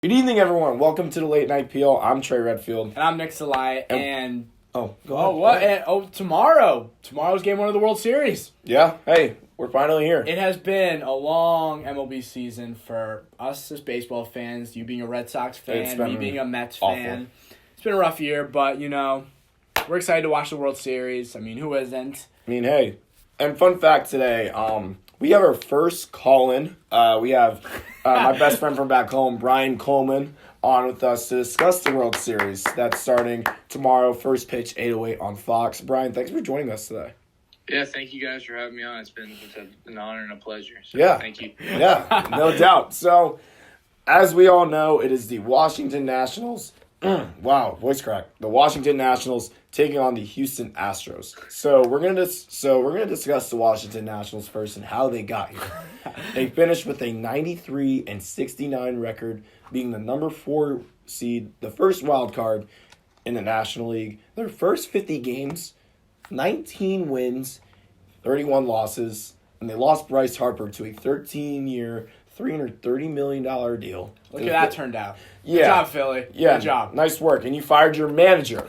Good evening, everyone. Welcome to the Late Night Peel. I'm Trey Redfield. And I'm Nick Salai, and... Go ahead. Tomorrow. Tomorrow's Game 1 of the World Series. Yeah, hey, we're finally here. It has been a long MLB season for us as baseball fans, you being a Red Sox fan, me being a Mets fan. It's been a rough year, but, we're excited to watch the World Series. I mean, who isn't? Hey, and fun fact today, we have our first call-in. We have my best friend from back home, Brian Coleman, on with us to discuss the World Series. That's starting tomorrow, first pitch, 8:08 on Fox. Brian, thanks for joining us today. Yeah, thank you guys for having me on. It's an honor and a pleasure. So Yeah. Thank you. Yeah, no doubt. So, as we all know, it is the Washington Nationals. Wow, voice crack. The Washington Nationals taking on the Houston Astros. So we're gonna discuss the Washington Nationals first and how they got here. They finished with a 93-69 record, being the number 4 seed, the first wild card in the National League. Their first 50 games, 19 wins, 31 losses, and they lost Bryce Harper to a 13-year, $330 million deal. Look at that turned out. Yeah. Good job, Philly. Yeah, Good job. Nice work. And you fired your manager.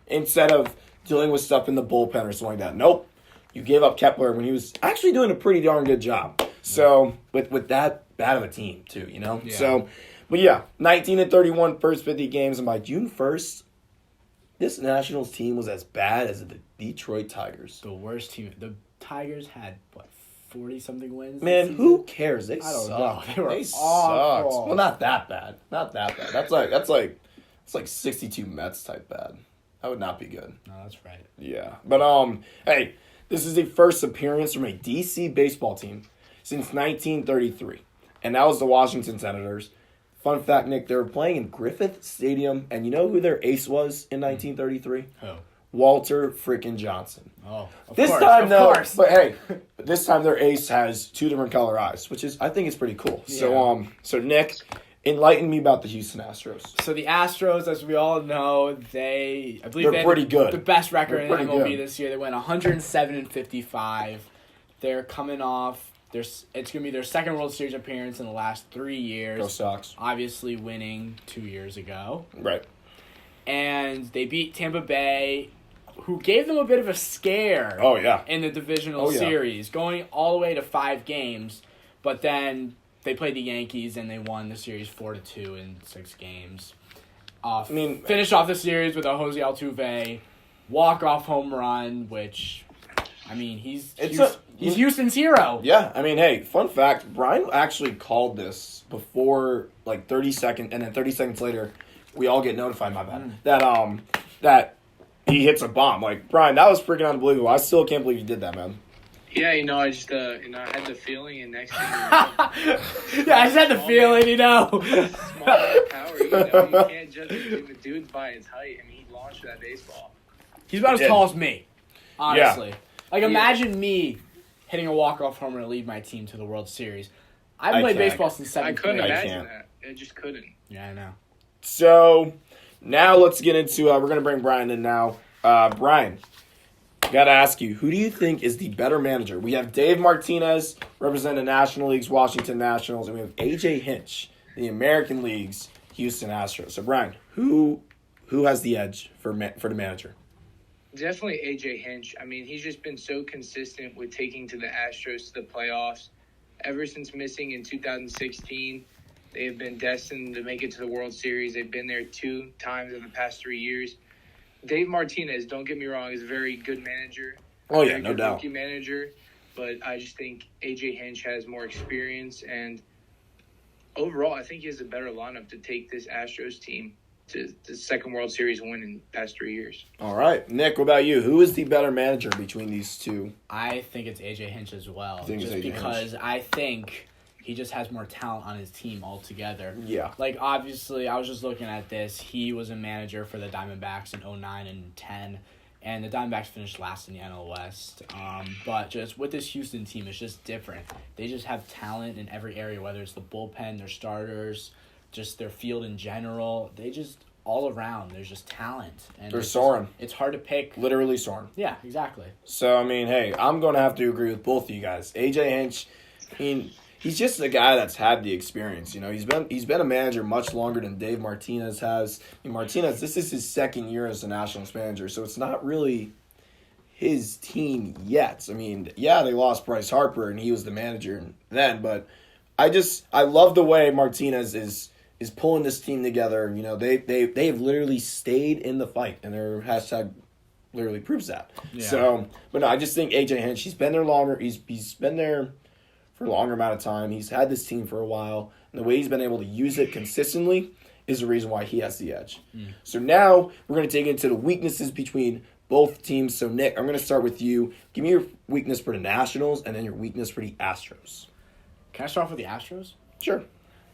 Instead of dealing with stuff in the bullpen or something like that. Nope. You gave up Kepler when he was actually doing a pretty darn good job. So, with that bad of a team, too, Yeah. So, but yeah, 19-31 first 50 games. And by June 1st, this Nationals team was as bad as the Detroit Tigers. The worst team. The Tigers had, 40-something wins? Man, who cares? They I don't suck. know. They were They awful. sucked. Well, not that bad. That's like 62 Mets type bad. That would not be good. No, that's right. Yeah. But hey, this is the first appearance from a DC baseball team since 1933. And that was the Washington Senators. Fun fact, Nick, they were playing in Griffith Stadium, and you know who their ace was in 1933? Who? Walter frickin' Johnson. Oh, of This course, time, of though, course. but hey, this time their ace has 2 different color eyes, which is, I think it's pretty cool. Yeah. So Nick, enlighten me about the Houston Astros. So the Astros, as we all know, I believe They're they had pretty good. The best record They're in pretty MLB good. this year. They went 107-55. They're coming off. It's going to be their second World Series appearance in the last 3 years. Go Sox. Obviously winning 2 years ago. Right. And they beat Tampa Bay, who gave them a bit of a scare Oh, yeah. in the divisional series, going all the way to 5 games. But then they played the Yankees, and they won the series 4-2 in 6 games. Finished off the series with a Jose Altuve walk-off home run, which, he's Houston's hero. Yeah, hey, fun fact, Brian actually called this before, 30 seconds, and then 30 seconds later, we all get notified, my bad, that he hits a bomb. Brian, that was freaking unbelievable. I still can't believe you did that, man. Yeah, I just I had the feeling, and next thing Yeah, I just had the feeling, small power, you can't judge a dude by his height. He launched that baseball. He's about as tall as me, honestly. Yeah. Imagine me hitting a walk-off homer to lead my team to the World Series. I've played baseball since 7th I couldn't grade. imagine that. I just couldn't. Yeah, I know. So, now let's get into, we're going to bring Brian in now. Brian, got to ask you, who do you think is the better manager? We have Dave Martinez representing the National League's Washington Nationals, and we have A.J. Hinch, the American League's Houston Astros. So, Brian, who has the edge for the manager? Definitely A.J. Hinch. He's just been so consistent with taking to the Astros to the playoffs. Ever since missing in 2016, they have been destined to make it to the World Series. They've been there 2 times in the past 3 years. Dave Martinez, don't get me wrong, is a very good manager. Oh, yeah, very no good doubt. Rookie manager, but I just think A.J. Hinch has more experience, and overall, I think he has a better lineup to take this Astros team to the second World Series win in the past 3 years. All right. Nick, what about you? Who is the better manager between these two? I think it's A.J. Hinch as well. Think it's just A.J. because I think he just has more talent on his team altogether. Yeah. Obviously, I was just looking at this. He was a manager for the Diamondbacks in 2009 and 10, and the Diamondbacks finished last in the NL West. But just with this Houston team, it's just different. They just have talent in every area, whether it's the bullpen, their starters, just their field in general. They just, all around, there's just talent. And They're soaring. It's hard to pick. Literally soaring. Yeah, exactly. So, hey, I'm going to have to agree with both of you guys. A.J. Hinch, he's just a guy that's had the experience. He's been a manager much longer than Dave Martinez has. Martinez, this is his second year as a Nationals manager, so it's not really his team yet. They lost Bryce Harper and he was the manager then, but I love the way Martinez is pulling this team together. They've literally stayed in the fight, and their hashtag literally proves that. Yeah. So, but no, I just think AJ Hinch, he's been there longer. He's been there for a longer amount of time. He's had this team for a while, and the way he's been able to use it consistently is the reason why he has the edge. So now we're going to take into the weaknesses between both teams. So, Nick, I'm going to start with you. Give me your weakness for the Nationals and then your weakness for the Astros. Can I start off with the Astros? Sure.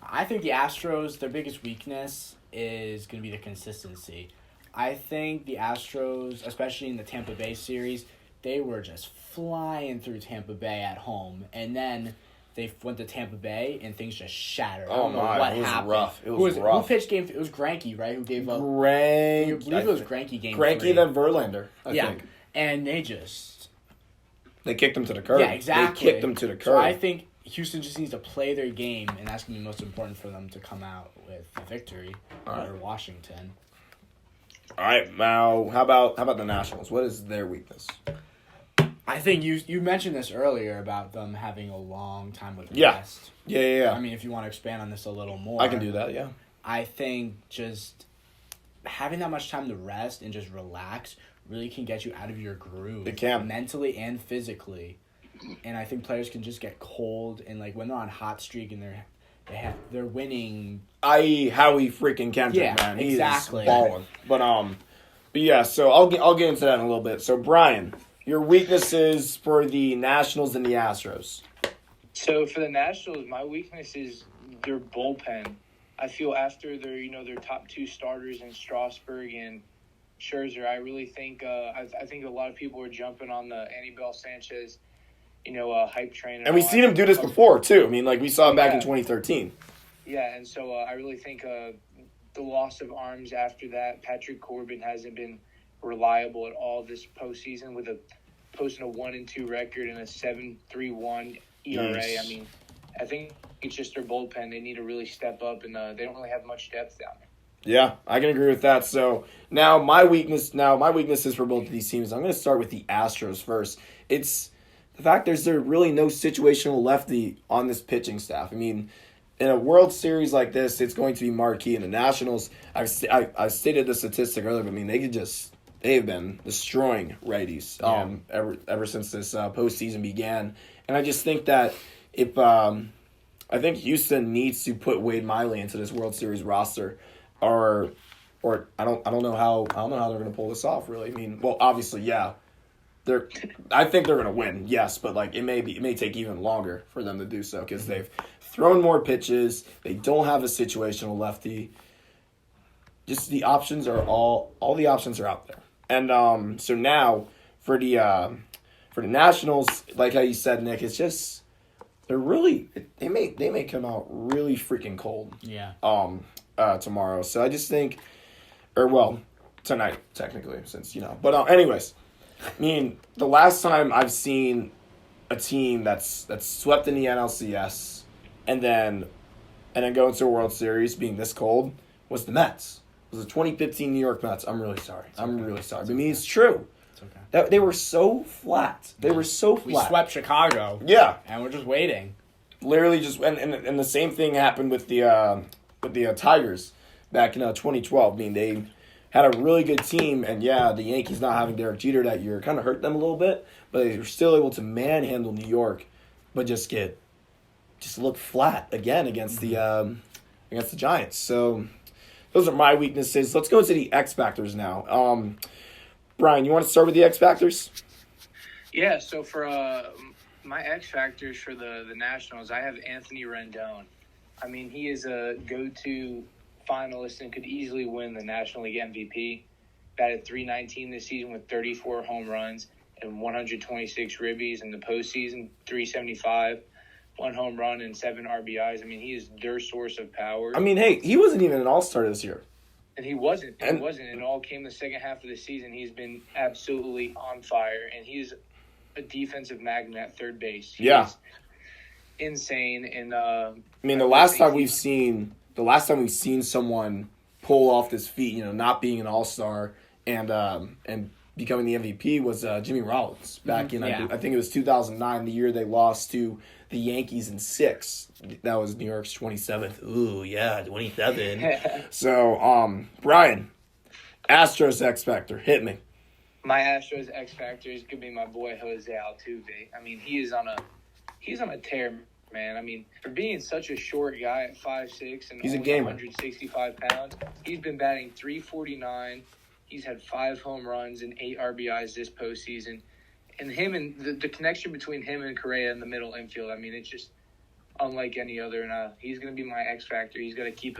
I think the Astros, their biggest weakness is going to be the consistency. I think the Astros, especially in the Tampa Bay series, they were just flying through Tampa Bay at home. And then they went to Tampa Bay, and things just shattered. I don't know what happened. Rough. It was rough. Who pitched game? It was Greinke, right? Who gave up? I believe it was Greinke game Greinke, 3. then Verlander, I think. And they kicked him to the curb. Yeah, exactly. They kicked him to the curb. So I think Houston just needs to play their game, and that's going to be most important for them to come out with a victory over Washington. All right, now how about the Nationals? What is their weakness? I think you mentioned this earlier about them having a long time with rest. Yeah. If you want to expand on this a little more. I can do that, yeah. I think just having that much time to rest and just relax really can get you out of your groove. It can. Mentally and physically. And I think players can just get cold, and when they're on hot streak and they're winning. I.e. Howie freaking Kendrick, man. He's exactly. balling. But yeah, so I'll get into that in a little bit. So Brian, your weaknesses for the Nationals and the Astros. So for the Nationals, my weakness is their bullpen. I feel after their top two starters in Strasburg and Scherzer, I really think I think a lot of people are jumping on the Anibal Sanchez, hype train. And we've seen him do this before too. We saw him back in 2013. Yeah, and so I really think the loss of arms after that, Patrick Corbin hasn't been reliable at all this postseason with posting a 1-2 record and a 7.31 ERA. Yes. I think it's just their bullpen. They need to really step up, and they don't really have much depth down there. Yeah, I can agree with that. So now my weaknesses for both of these teams. I'm going to start with the Astros first. It's the fact there's really no situational lefty on this pitching staff. In a World Series like this, it's going to be marquee. And the Nationals, I stated the statistic earlier, but they've been destroying righties ever since this postseason began. And I just think that I think Houston needs to put Wade Miley into this World Series roster, or I don't know how they're going to pull this off. Really, obviously, yeah. I think they're going to win, yes, but it may take even longer for them to do so because they've thrown more pitches. They don't have a situational lefty. Just the options are all the options are out there. And so now for the Nationals, like how you said, Nick, it's just they may come out really freaking cold. Yeah. Tomorrow. So I just think, tonight technically, since But anyways. The last time I've seen a team that's swept in the NLCS and then go into a World Series being this cold was the Mets. It was the 2015 New York Mets. I'm really sorry. It's true. It's okay. They were so flat. We swept Chicago. Yeah. And we're just waiting. Literally just and the same thing happened with the Tigers back in 2012. They had a really good team, and the Yankees not having Derek Jeter that year kind of hurt them a little bit, but they were still able to manhandle New York, but just look flat again against the Giants. So those are my weaknesses. Let's go into the X Factors now. Brian, you want to start with the X Factors? Yeah. So for my X Factors for the Nationals, I have Anthony Rendon. He is a go-to finalist and could easily win the National League MVP. Batted .319 this season with 34 home runs and 126 ribbies. In the postseason, .375, 1 home run and 7 RBIs. He is their source of power. Hey, he wasn't even an all-star this year. And he wasn't. It all came the second half of the season. He's been absolutely on fire, and he's a defensive magnet at third base. insane. And I mean, the last time we've seen someone pull off his feet, not being an all-star and becoming the MVP was Jimmy Rollins back in I think it was 2009, the year they lost to the Yankees in 6. That was New York's 27th. Ooh, yeah, 27. So, Brian, Astros X Factor, hit me. My Astros X Factor is gonna be my boy Jose Altuve. I mean, he's on a tear, man. I mean, for being such a short guy at 5'6" and he's only a gamer. 165 pounds, he's been batting .349. He's had 5 home runs and 8 RBIs this postseason. And the connection between him and Correa in the middle infield, I mean, it's just unlike any other. And he's going to be my X Factor. He's going to keep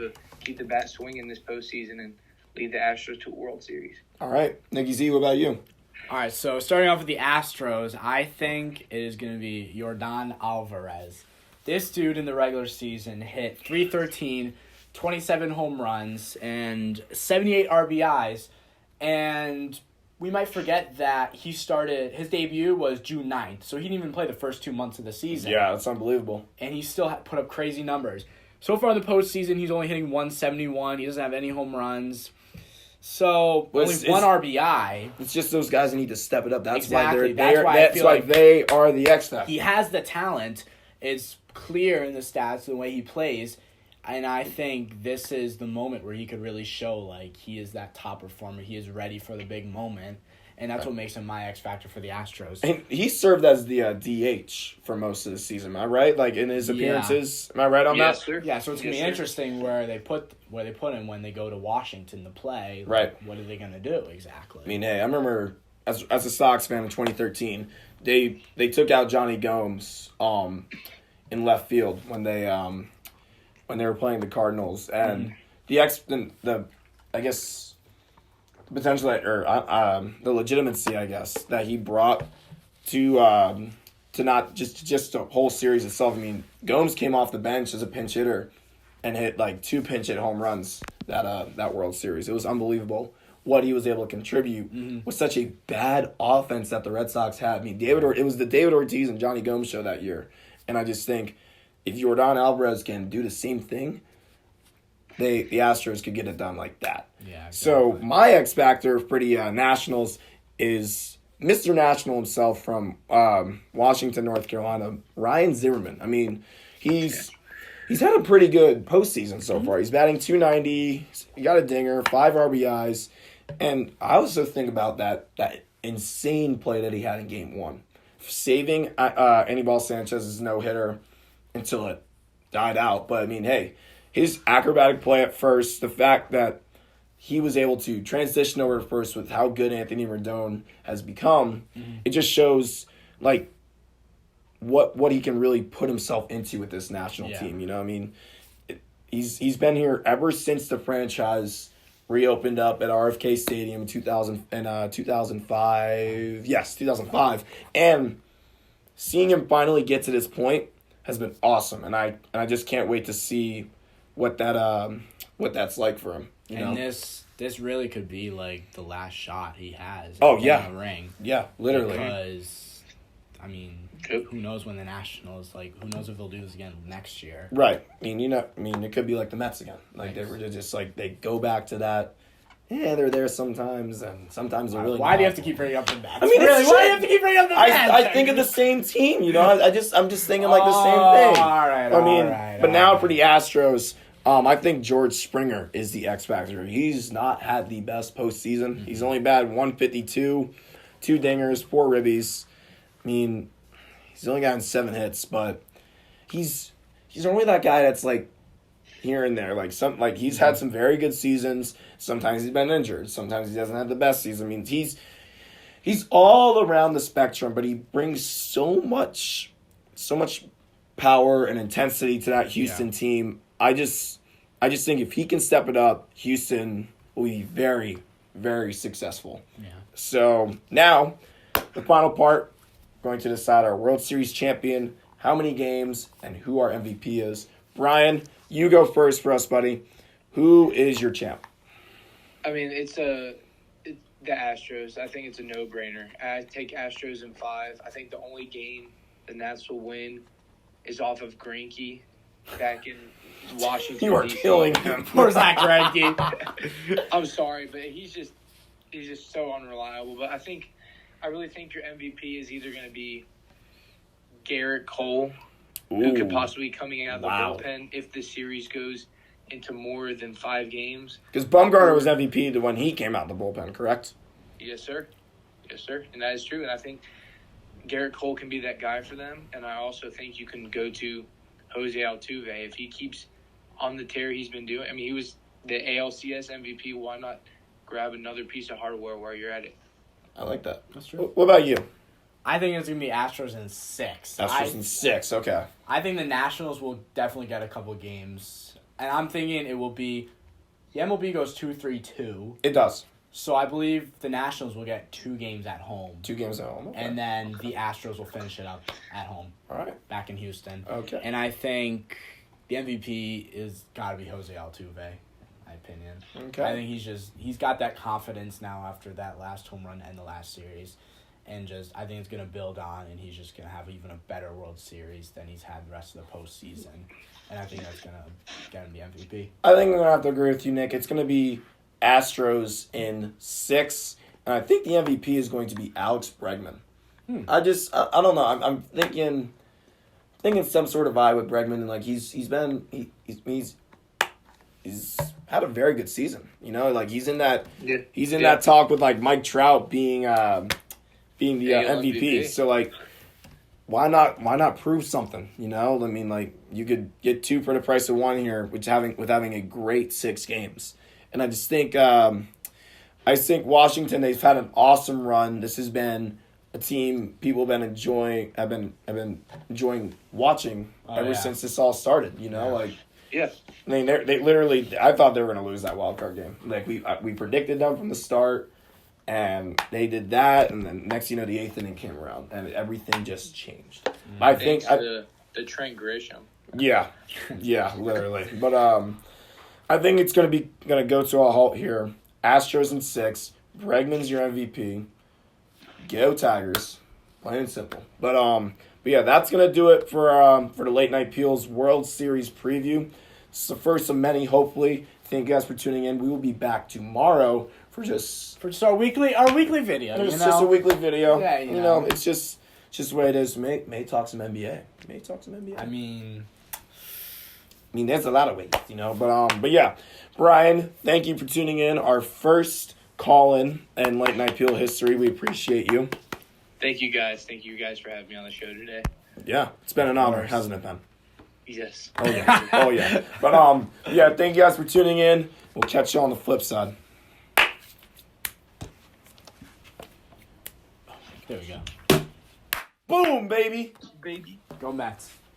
the bat swinging this postseason and lead the Astros to a World Series. All right. Nicky Z, what about you? All right, so starting off with the Astros, I think it is going to be Yordan Alvarez. This dude in the regular season hit .313, 27 home runs, and 78 RBIs. And we might forget that his debut was June 9th, so he didn't even play the first 2 months of the season. Yeah, that's unbelievable. And he still put up crazy numbers. So far in the postseason, he's only hitting .171. He doesn't have any home runs. So, only one RBI. It's just those guys that need to step it up. That's Exactly. why they are the X Factor. He has the talent. It's clear in the stats, the way he plays. And I think this is the moment where he could really show, like, he is that top performer. He is ready for the big moment. And that's what makes him my X Factor for the Astros. And he served as the DH for most of the season, am I right? Like, in his appearances? Am I right on that? Sir. Yeah, so it's going to be interesting where they put him when they go to Washington to play. Right. What are they going to do exactly? I mean, hey, I remember as a Sox fan in 2013, they took out Johnny Gomes in left field when they were playing the Cardinals, and the potential or the legitimacy, I guess, that he brought to not just a whole series itself. I mean, Gomes came off the bench as a pinch hitter and hit like 2 pinch hit home runs that World Series. It was unbelievable what he was able to contribute with such a bad offense that the Red Sox had. I mean, it was the David Ortiz and Johnny Gomes show that year, and I just think if Yordan Alvarez can do the same thing, the Astros could get it done like that. Yeah. Exactly. So my X Factor for the Nationals is Mr. National himself from Washington, North Carolina, Ryan Zimmerman. I mean, he's had a pretty good postseason so far. He's batting .290. He got a dinger, 5 RBIs, and I also think about that insane play that he had in Game 1, saving Anibal Sanchez's no-hitter until it died out. But I mean, hey, his acrobatic play at first, the fact that he was able to transition over to first with how good Anthony Rendon has become, it just shows like what he can really put himself into with this national team. You know, I mean, he's been here ever since the franchise reopened up at RFK Stadium in 2005. Yes, 2005, and seeing him finally get to this point has been awesome, and I just can't wait to see what that's like for him. You know? This really could be like the last shot he has. Oh, in yeah. the ring. Yeah, literally. Because I mean, who knows when the Nationals, like, who knows if they'll do this again next year? Right. I mean, it could be like the Mets again. Like they were just like they go back to that. Yeah, they're there sometimes, and sometimes they're really. Why not. do you have to keep bringing up the Mets? I mean, really, it's why do you have to keep bringing up the Mets? I think of the same team. You know, I'm just thinking like the same thing. All right. But now for the Astros, I think George Springer is the X Factor. He's not had the best postseason. Mm-hmm. He's only batted .152, 2 dingers, 4 ribbies. I mean, he's only gotten 7 hits, but he's only that guy that's like here and there. Like he's had some very good seasons. Sometimes he's been injured. Sometimes he doesn't have the best season. I mean, he's all around the spectrum, but he brings so much power and intensity to that Houston team. I just think if he can step it up, Houston will be very, very successful. Yeah. So now, the final part, going to decide our World Series champion, how many games, and who our MVP is. Brian, you go first for us, buddy. Who is your champ? I mean, it's the Astros. I think it's a no-brainer. I take Astros in 5. I think the only game the Nats will win is off of Greinke back in Washington. You are DC. killing him. Poor Zach Greinke. I'm sorry, but he's just so unreliable. But I really think your MVP is either going to be Garrett Cole, who could possibly be coming out of the bullpen if the series goes into more than 5 games. Because Bumgarner was MVP when he came out the bullpen, correct? Yes, sir. Yes, sir. And that is true. And I think Garrett Cole can be that guy for them. And I also think you can go to Jose Altuve. If he keeps on the tear he's been doing, I mean, he was the ALCS MVP. Why not grab another piece of hardware while you're at it? I like that. That's true. What about you? I think it's going to be Astros in 6. Astros in 6, okay. I think the Nationals will definitely get a couple games. And I'm thinking it will be, the MLB goes 2-3-2. It does. So I believe the Nationals will get 2 games at home. 2 games at home, okay. And then the Astros will finish it up at home. All right. Back in Houston. Okay. And I think the MVP is got to be Jose Altuve, my opinion. Okay. I think he's got that confidence now after that last home run and the last series. And I think it's going to build on, and he's just going to have even a better World Series than he's had the rest of the postseason. And I think that's going to get him the MVP. I think I'm going to have to agree with you, Nick. It's going to be Astros in 6, and I think the MVP is going to be Alex Bregman. I don't know. I'm thinking some sort of vibe with Bregman, and like he's had a very good season. You know, like he's in that talk with like Mike Trout being the MVP. So like, why not prove something? You know, I mean, like you could get 2 for the price of 1 here, with having a great 6 games. And I just think Washington, they've had an awesome run. This has been a team people have been enjoying watching ever since this all started. You know, like yeah. I mean, they literally. I thought they were going to lose that wild card game. Like we predicted them from the start, and they did that. And then next, the 8th inning came around, and everything just changed. I think the Trent Grisham. Yeah, literally. But I think it's gonna go to a halt here. Astros in 6. Bregman's your MVP. Go Tigers, plain and simple. But yeah, that's gonna do it for the Late Night Peels World Series preview. It's the first of many, hopefully. Thank you guys for tuning in. We will be back tomorrow for just our weekly video. It's just a weekly video. Yeah, you know, it's just the way it is. May talk some NBA. I mean, there's a lot of ways, you know. But yeah, Brian, thank you for tuning in. Our first call-in in Late Night Peel history. We appreciate you. Thank you guys. Thank you guys for having me on the show today. Yeah, it's been an honor, hasn't it, Ben? Yes. Oh yeah. But yeah, thank you guys for tuning in. We'll catch you on the flip side. There we go. Boom, baby. Go Mets.